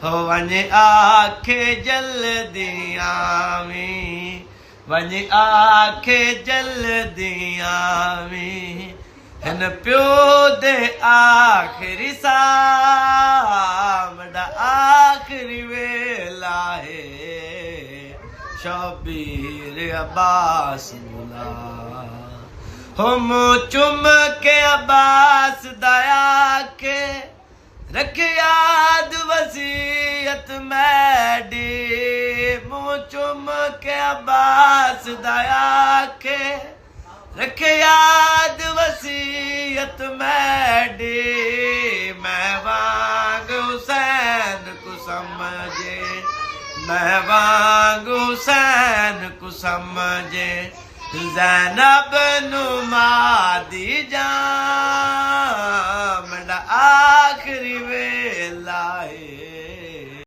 वञे आखे जल्दी आवी वञे आखे जल्दी आवी हिन पियो दे आखिरी सामड़ा आखिरी वेला है शबीर अब्बास बुला हम चुम के अब्बास दया के रख याद वसीयत मैडी मुँह चुम के अब्बास दया के रख याद वसीयत मैडी मैं वांग हुसैन को समझे मैं वांग हुसैन को समझे ज़ैनब नुमादी जामड़ा आखिरी वेला है